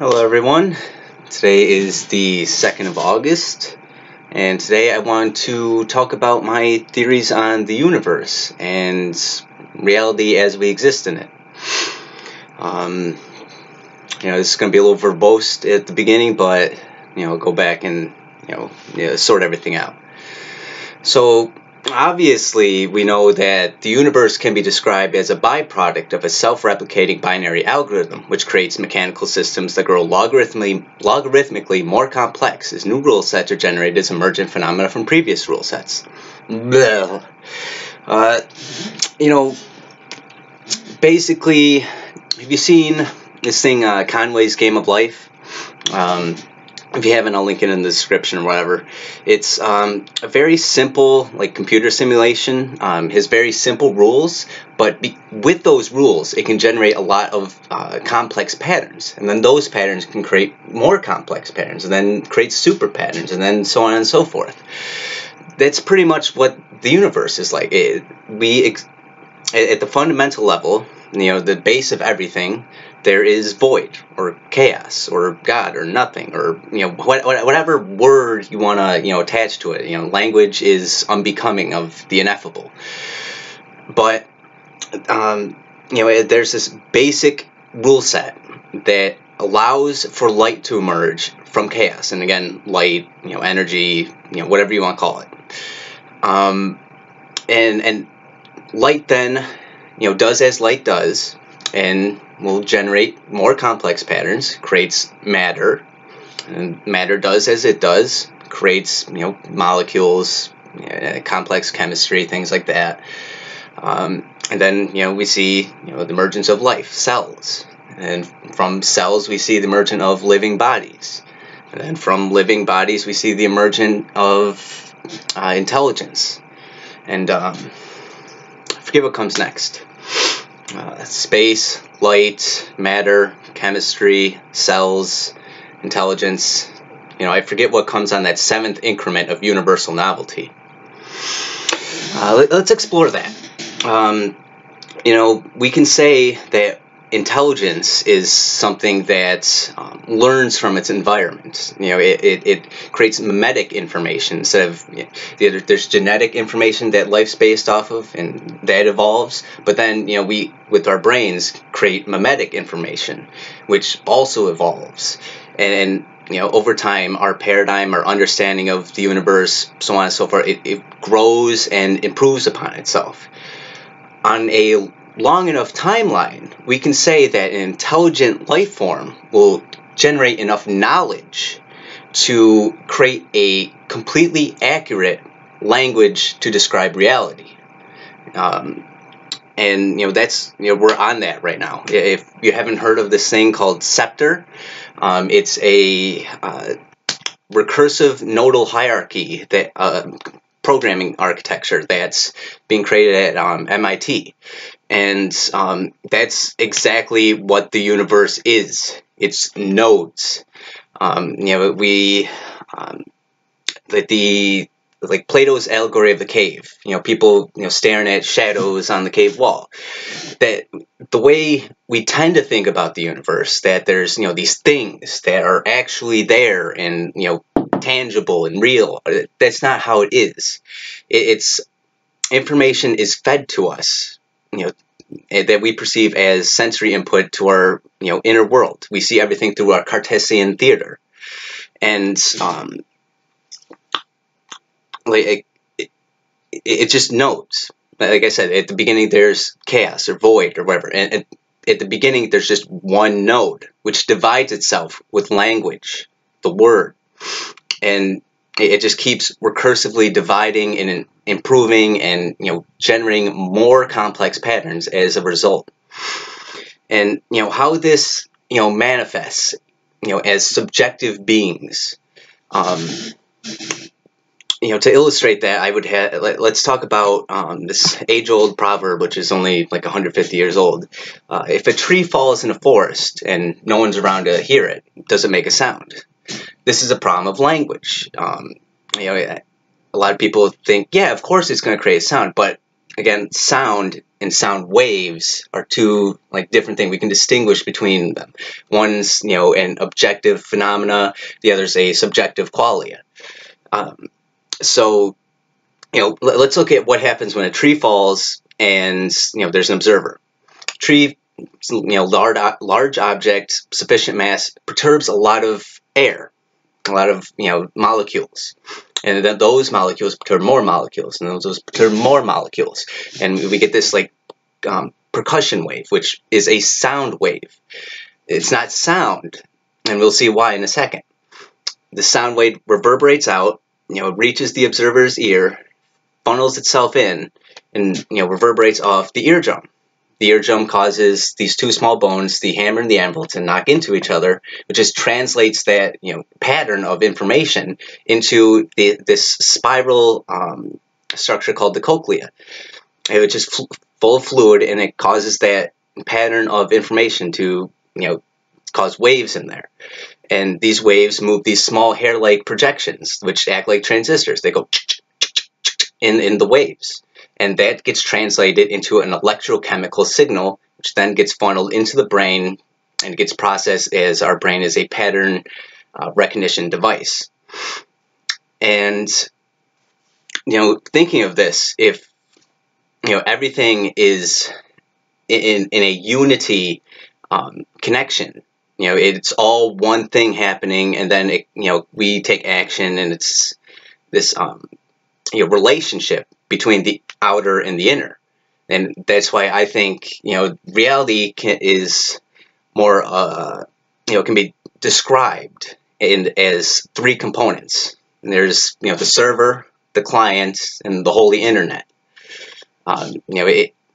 Hello everyone, today is the 2nd of August, and today I want to talk about my theories on the universe and reality as we exist in it. This is going to be a little verbose at the beginning, but, go back and, sort everything out. So, obviously, we know that the universe can be described as a byproduct of a self-replicating binary algorithm, which creates mechanical systems that grow logarithmically more complex as new rule sets are generated as emergent phenomena from previous rule sets. Basically, have you seen this thing, Conway's Game of Life? If you haven't, I'll link it in the description or whatever. It's a very simple, computer simulation. Has very simple rules, but with those rules, it can generate a lot of complex patterns, and then those patterns can create more complex patterns, and then create super patterns, and then so on and so forth. That's pretty much what the universe is like. At the fundamental level, the base of everything, there is void or chaos or God or nothing, or whatever word you want to attach to it. Language is unbecoming of the ineffable. But there's this basic rule set that allows for light to emerge from chaos, and again, light, energy, whatever you want to call it. And light then, does as light does, and will generate more complex patterns, creates matter, and matter does as it does, creates, molecules, complex chemistry, things like that. And then, we see, the emergence of life, cells. And from cells, we see the emergence of living bodies. And then from living bodies, we see the emergence of intelligence. And I forget what comes next. Space, light, matter, chemistry, cells, intelligence. I forget what comes on that 7th increment of universal novelty. Let's explore that. We can say that intelligence is something that learns from its environment. It creates mimetic information instead of, there's genetic information that life's based off of, and that evolves. But then, we, with our brains, create mimetic information, which also evolves. And over time, our paradigm, our understanding of the universe, so on and so forth, it grows and improves upon itself. On a long enough timeline, we can say that an intelligent life form will generate enough knowledge to create a completely accurate language to describe reality. And that's, we're on that right now. If you haven't heard of this thing called Scepter, it's a recursive nodal hierarchy, that programming architecture that's being created at MIT. And that's exactly what the universe is. It's nodes. Like Plato's allegory of the cave. People staring at shadows on the cave wall. That the way we tend to think about the universe, that there's these things that are actually there and tangible and real. That's not how it is. It's information is fed to us, that we perceive as sensory input to our, inner world. We see everything through our Cartesian Theater. And, it just knows. Like I said, at the beginning there's chaos or void or whatever. And at the beginning there's just one node, which divides itself with language, the word. And it just keeps recursively dividing and improving and generating more complex patterns as a result. And how this manifests as subjective beings. To illustrate that, I would have let's talk about this age-old proverb, which is only like 150 years old. If a tree falls in a forest and no one's around to hear it, does it make a sound? This is a problem of language. A lot of people think, yeah, of course it's going to create sound, but again, sound and sound waves are two different things. We can distinguish between them. One's an objective phenomena, the other's a subjective qualia. So let's look at what happens when a tree falls and there's an observer. Tree, large object, sufficient mass, perturbs a lot of air, a lot of molecules, and then those molecules perturb more molecules, and those perturb more molecules, and we get this percussion wave, which is a sound wave. It's not sound, and we'll see why in a second. The sound wave reverberates out, reaches the observer's ear, funnels itself in, and reverberates off the eardrum. The eardrum causes these two small bones, the hammer and the anvil, to knock into each other, which just translates that pattern of information into this spiral structure called the cochlea, which is full of fluid, and it causes that pattern of information to cause waves in there. And these waves move these small hair-like projections, which act like transistors. They go in the waves. And that gets translated into an electrochemical signal, which then gets funneled into the brain and gets processed, as our brain is a pattern recognition device. And, thinking of this, if, everything is in a unity connection, it's all one thing happening, and then, we take action, and it's this, relationship between the outer and the inner. And that's why I think, reality is more, can be described as three components. And there's, the server, the client, and the holy internet.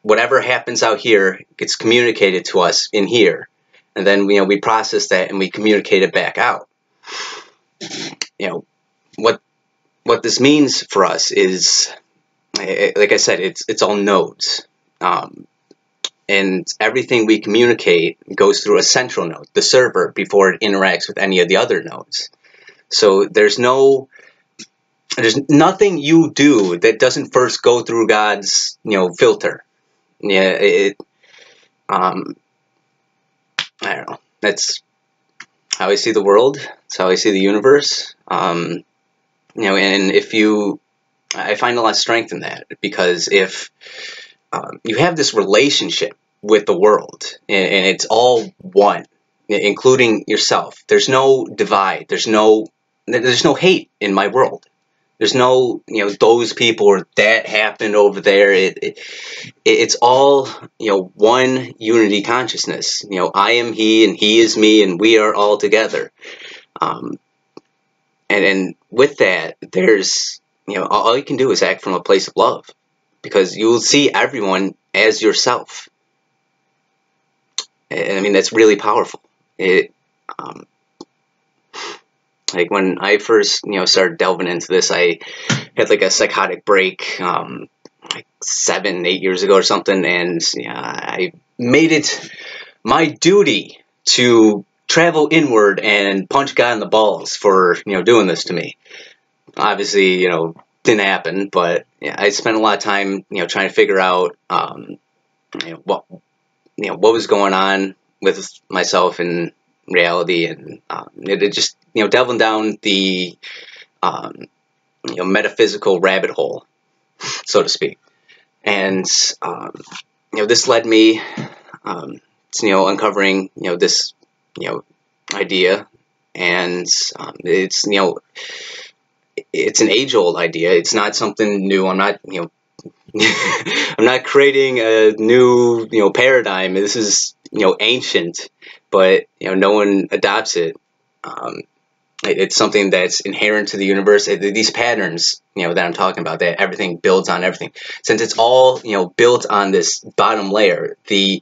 Whatever happens out here gets communicated to us in here. And then, we process that and we communicate it back out. What this means for us is, like I said, it's all nodes, and everything we communicate goes through a central node, the server, before it interacts with any of the other nodes. So there's nothing you do that doesn't first go through God's filter. I don't know. That's how I see the world. That's how I see the universe. And I find a lot of strength in that, because if you have this relationship with the world, and it's all one, including yourself, there's no divide, there's no hate in my world. There's no, those people, or that happened over there. It's all, one unity consciousness. I am he, and he is me, and we are all together. And with that, there's, all you can do is act from a place of love, because you will see everyone as yourself. And I mean, that's really powerful. Like when I first, started delving into this, I had a psychotic break, 7-8 years ago or something, and I made it my duty to travel inward and punch God in the balls for, doing this to me. Obviously, didn't happen, but I spent a lot of time, trying to figure out, what was going on with myself in reality, and it just, delving down the, metaphysical rabbit hole, so to speak. And, this led me, to, uncovering, this, idea, and it's, it's an age-old idea. It's not something new. I'm not, I'm not creating a new, paradigm. This is, ancient, but, no one adopts it. It's something that's inherent to the universe. These patterns, that I'm talking about, that everything builds on everything. Since it's all, built on this bottom layer, the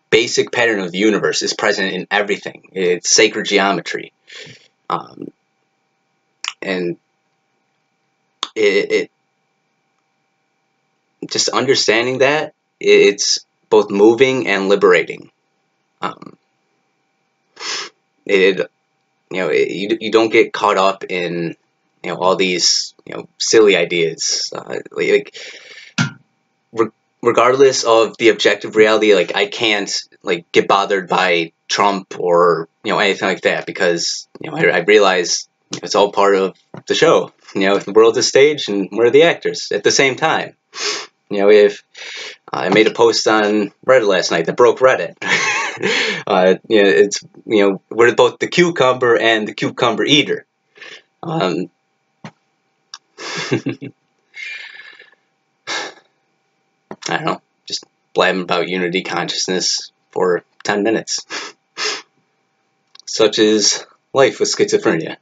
basic pattern of the universe is present in everything. It's sacred geometry. And it just understanding that, it's both moving and liberating. You don't get caught up in, all these, silly ideas. regardless of the objective reality, like I can't like get bothered by Trump or anything like that, because I realize it's all part of the show. The world's a stage and we're the actors at the same time. If I made a post on Reddit last night that broke Reddit. It's we're both the cucumber and the cucumber eater. I don't know, just blabbing about unity consciousness for 10 minutes. Such is life with schizophrenia.